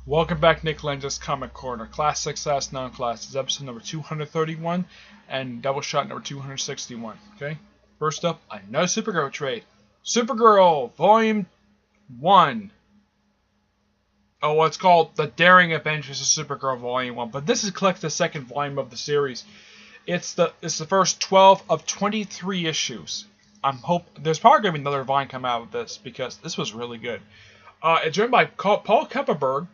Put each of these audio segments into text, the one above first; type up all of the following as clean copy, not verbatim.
Welcome back, Nick Lenz's Comic Corner. Class Success, Non-Class. This is episode number 231 and Doubleshot number 261. Okay? First up, another Supergirl trade. Supergirl, Volume 1. Oh, it's called The Daring Adventures of Supergirl, Volume 1. But this collects the second volume of the series. It's the first 12 of 23 issues. There's probably going to be another volume come out of this because this was really good. It's written by Paul Kupperberg.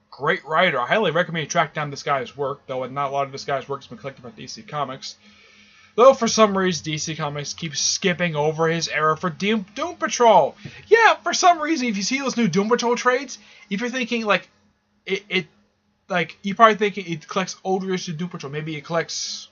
Great writer. I highly recommend you track down this guy's work, though not a lot of this guy's work has been collected by DC Comics. Though for some reason DC Comics keeps skipping over his era for Doom Patrol. Yeah, for some reason, if you see those new Doom Patrol trades, if you're thinking like you probably think it collects older issues of Doom Patrol. Maybe it collects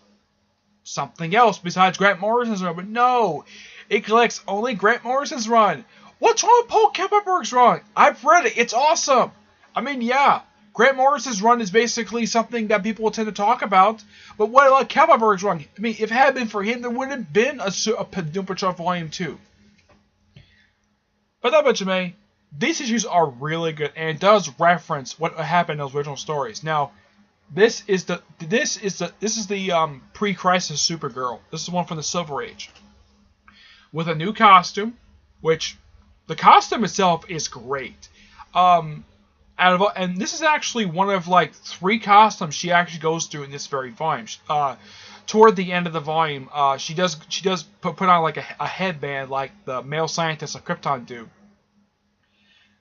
something else besides Grant Morrison's run, but no, it collects only Grant Morrison's run. What's wrong with Paul Kupperberg's run? I've read it. It's awesome. I mean, yeah, Grant Morrison's run is basically something that people will tend to talk about, but what about Kupperberg's run? I mean, if it had been for him, there wouldn't have been a Doom Patrol Volume 2. But that much of me, these issues are really good, and it does reference what happened in those original stories. Now, this is the pre-crisis Supergirl. This is one from the Silver Age, with a new costume, which the costume itself is great. And this is actually one of like 3 costumes she actually goes through in this very volume. Toward the end of the volume, she does put on like a headband like the male scientists of Krypton do.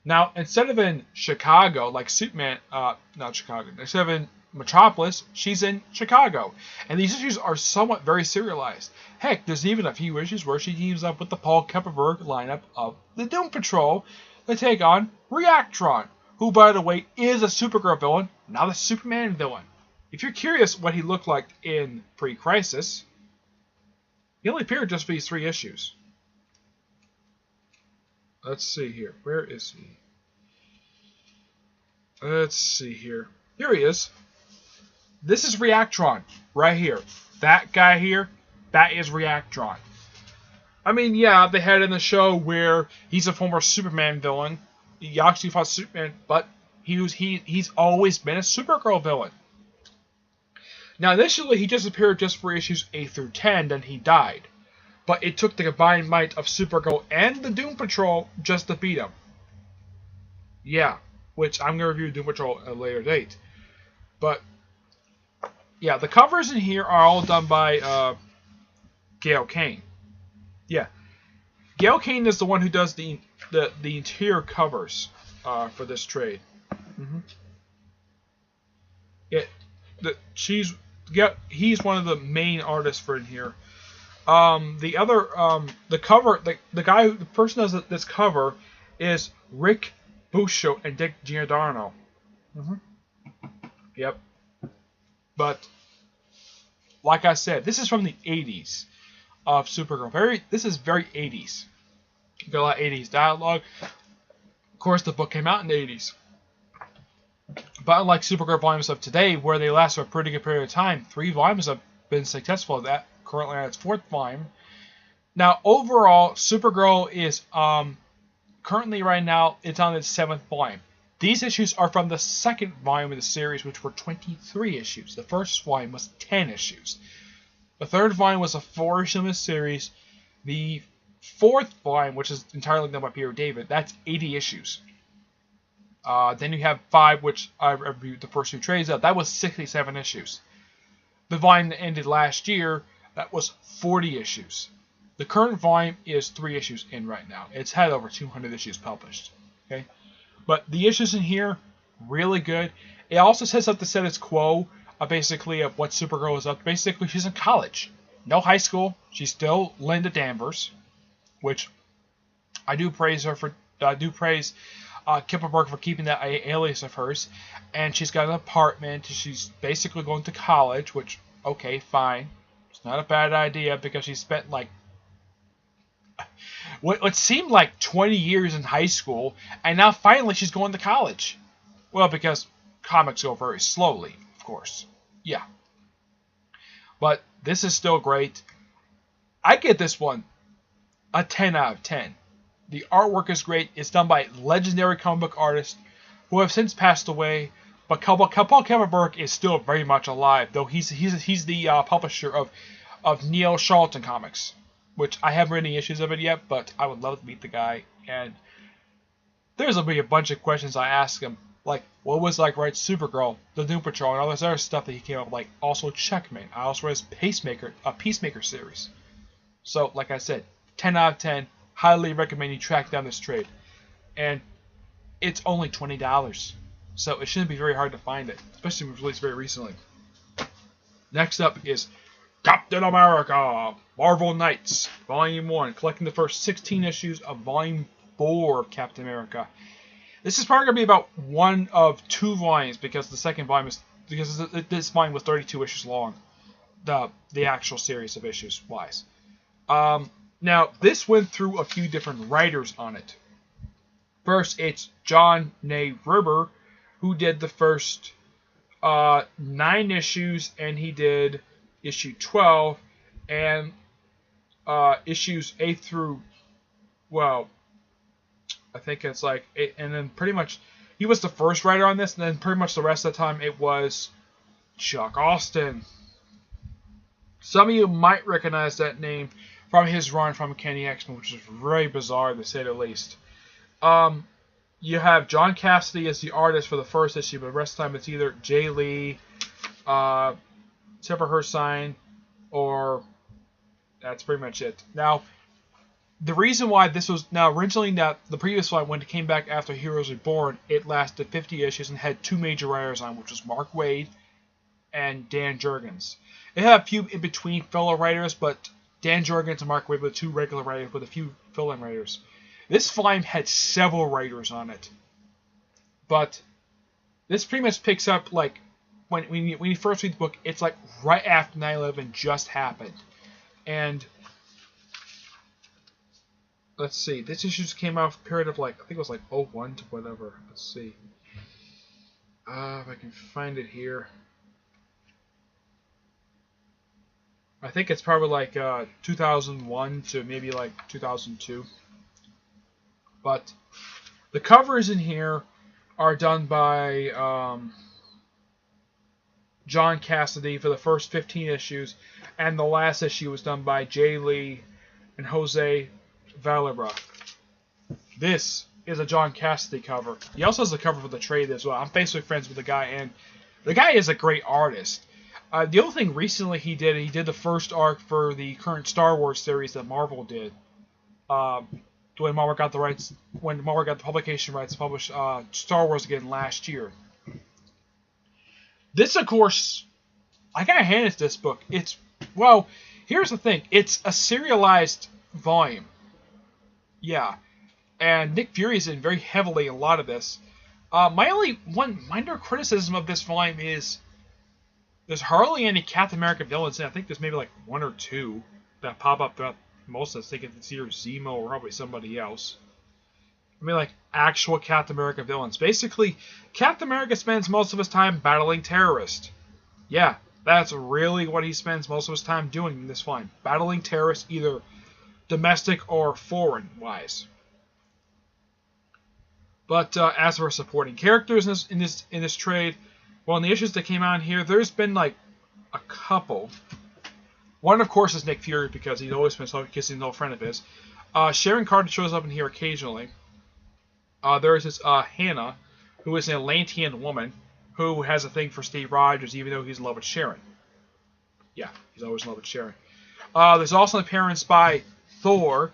Now, instead of in Chicago, like Superman, not Chicago, instead of in Metropolis, she's in Chicago. And these issues are somewhat very serialized. Heck, there's even a few issues where she teams up with the Paul Kupperberg lineup of the Doom Patrol to take on Reactron, who, by the way, is a Supergirl villain, not a Superman villain. If you're curious what he looked like in pre-Crisis, he only appeared just for these 3 issues. Let's see here. Where is he? Let's see here. Here he is. This is Reactron, right here. That guy here, that is Reactron. I mean, yeah, they had it in the show where he's a former Superman villain. He actually fought Superman, but he's always been a Supergirl villain. Now, initially, he just appeared just for issues 8 through 10, then he died. But it took the combined might of Supergirl and the Doom Patrol just to beat him. Yeah, which I'm going to review Doom Patrol at a later date. But, yeah, the covers in here are all done by Gail Kane. Yeah, Gail Kane is the one who does the interior covers for this trade. He's one of the main artists for in here. The person who does this cover is Rick Busho and Dick Giordano. Yep. But like I said, this is from the 80s of Supergirl. This is very 80s. You got a lot of 80s dialogue. Of course, the book came out in the 80s. But unlike Supergirl volumes of today, where they last for a pretty good period of time, 3 volumes have been successful. That currently on its 4th volume. Now, overall, Supergirl is currently right now it's on its 7th volume. These issues are from the 2nd volume of the series, which were 23 issues. The first volume was 10 issues. The 3rd volume was a 4-issue series. The 4th volume, which is entirely done by Peter David, that's 80 issues. Then you have 5, which I reviewed the first 2 trades of. That was 67 issues. The volume that ended last year, that was 40 issues. The current volume is 3 issues in right now. It's had over 200 issues published. Okay, but the issues in here, really good. It also sets up the status quo basically of what Supergirl is up to. Basically, she's in college. No high school. She's still Linda Danvers, which I do praise her for. I do praise Kupperberg for keeping that alias of hers. And she's got an apartment. She's basically going to college, which, okay, fine. It's not a bad idea because she spent like what seemed like 20 years in high school, and now finally she's going to college. Well, because comics go very slowly, of course. Yeah. But this is still great. I get this one a 10 out of 10. The artwork is great. It's done by legendary comic book artist who have since passed away. But Paul Kevin Burke is still very much alive, though he's the publisher of Neil Charlton Comics, which I haven't read any issues of it yet, but I would love to meet the guy. And there's gonna be a bunch of questions I ask him, like what was like write Supergirl, the Doom Patrol, and all this other stuff that he came up with, like also Checkmate. I also read a Peacemaker series. So like I said, 10 out of 10. Highly recommend you track down this trade, and it's only $20. So it shouldn't be very hard to find it, especially when it was released very recently. Next up is Captain America, Marvel Knights, Volume 1, collecting the first 16 issues of Volume 4 of Captain America. This is probably going to be about one of two volumes, because the second volume is, because this volume was 32 issues long, the actual series of issues wise. Now, this went through a few different writers on it. First, it's John Ruber, who did the first 9 issues, and he did issue 12, and issues 8 through, well, I think it's like 8, and then pretty much, he was the first writer on this, and then pretty much the rest of the time it was Chuck Austin. Some of you might recognize that name from his run from Kenny X-Men, which is very bizarre to say the least. You have John Cassidy as the artist for the first issue, but the rest of the time it's either Jay Lee, Tipper Hersign, or that's pretty much it. Now, the reason why this was, now originally the previous one, when it came back after Heroes Reborn, it lasted 50 issues and had 2 major writers on, which was Mark Waid and Dan Jurgens. It had a few in between fellow writers, but Dan Jurgens and Mark Waid were 2 regular writers with a few fill-in writers. This volume had several writers on it, but this pretty much picks up like when you first read the book. It's like right after 9/11 just happened, and let's see, this issue just came out for a period of like, I think it was like 01 to whatever. Let's see, if I can find it here. I think it's probably like 2001 to maybe like 2002. But the covers in here are done by John Cassidy for the first 15 issues, and the last issue was done by Jay Lee and Jose Valera. This is a John Cassidy cover. He also has a cover for the trade as well. I'm basically friends with the guy, and the guy is a great artist. The only thing recently he did the first arc for the current Star Wars series that Marvel did. When Marvel got the publication rights to publish Star Wars again last year. This, of course, I gotta hand it to this book. It's, well, here's the thing. It's a serialized volume. Yeah. And Nick Fury is in very heavily in a lot of this. My only one minor criticism of this volume is there's hardly any Captain America villains in it. I think there's maybe like 1 or 2 that pop up throughout most of us, thinking it's either Zemo or probably somebody else. I mean, like, actual Captain America villains. Basically, Captain America spends most of his time battling terrorists. Yeah, that's really what he spends most of his time doing in this volume. Battling terrorists, either domestic or foreign-wise. But as for supporting characters in this trade, well, in the issues that came out here, there's been, like, a couple. One, of course, is Nick Fury, because he's always been kissing an old friend of his. Sharon Carter shows up in here occasionally. There's this Hannah, who is an Atlantean woman, who has a thing for Steve Rogers, even though he's in love with Sharon. Yeah, he's always in love with Sharon. There's also an appearance by Thor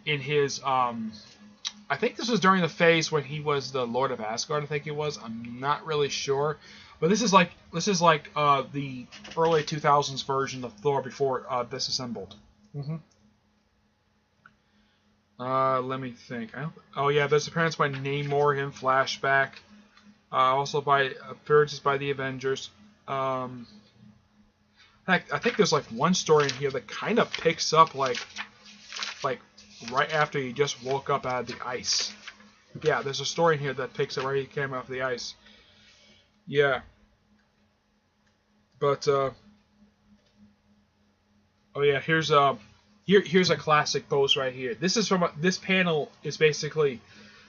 in his, I think this was during the phase when he was the Lord of Asgard, I think it was. I'm not really sure. But this is like the early 2000s version of Thor before Disassembled. Let me think. Oh yeah, there's appearance by Namor in Flashback. Also by appearances by the Avengers. In fact, I think there's like one story in here that kind of picks up like right after he just woke up out of the ice. Yeah, there's a story in here that picks up right he came off the ice. Yeah. But oh yeah, here's a classic pose right here. This is from this panel is basically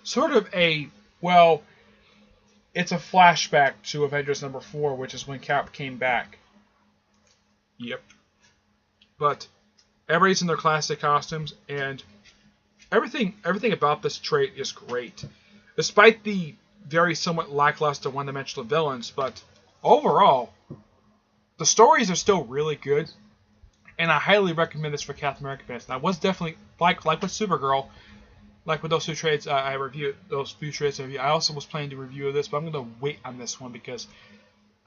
sort of a, well, it's a flashback to Avengers number 4, which is when Cap came back. Yep. But everybody's in their classic costumes, and everything about this trade is great. Despite the very somewhat lackluster one-dimensional villains, but overall, the stories are still really good, and I highly recommend this for Captain America fans. Now, I was definitely, like with Supergirl, like with those two trades I reviewed, I also was planning to review this, but I'm going to wait on this one because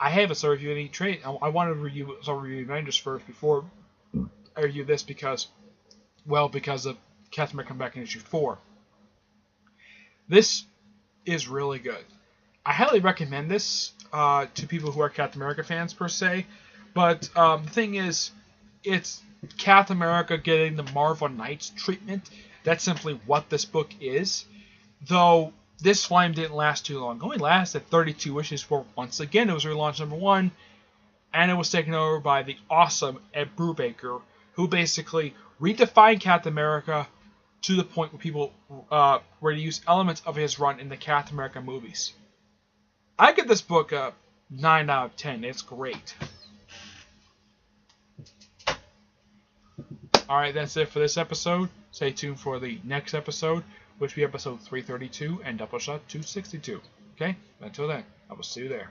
I haven't started reviewing any trade. I wanted to start reviewing Avengers first before I review this because of Captain America coming back in issue 4. This is really good. I highly recommend this to people who are Captain America fans per se, but the thing is, it's Captain America getting the Marvel Knights treatment. That's simply what this book is. Though this Flame didn't last too long. It only lasted 32 issues for once again it was relaunched number 1, and it was taken over by the awesome Ed Brubaker, who basically redefined Captain America to the point where people were to use elements of his run in the Captain America movies. I give this book a 9 out of 10. It's great. Alright, that's it for this episode. Stay tuned for the next episode, which will be episode 332 and Doubleshot 262. Okay? Until then, I will see you there.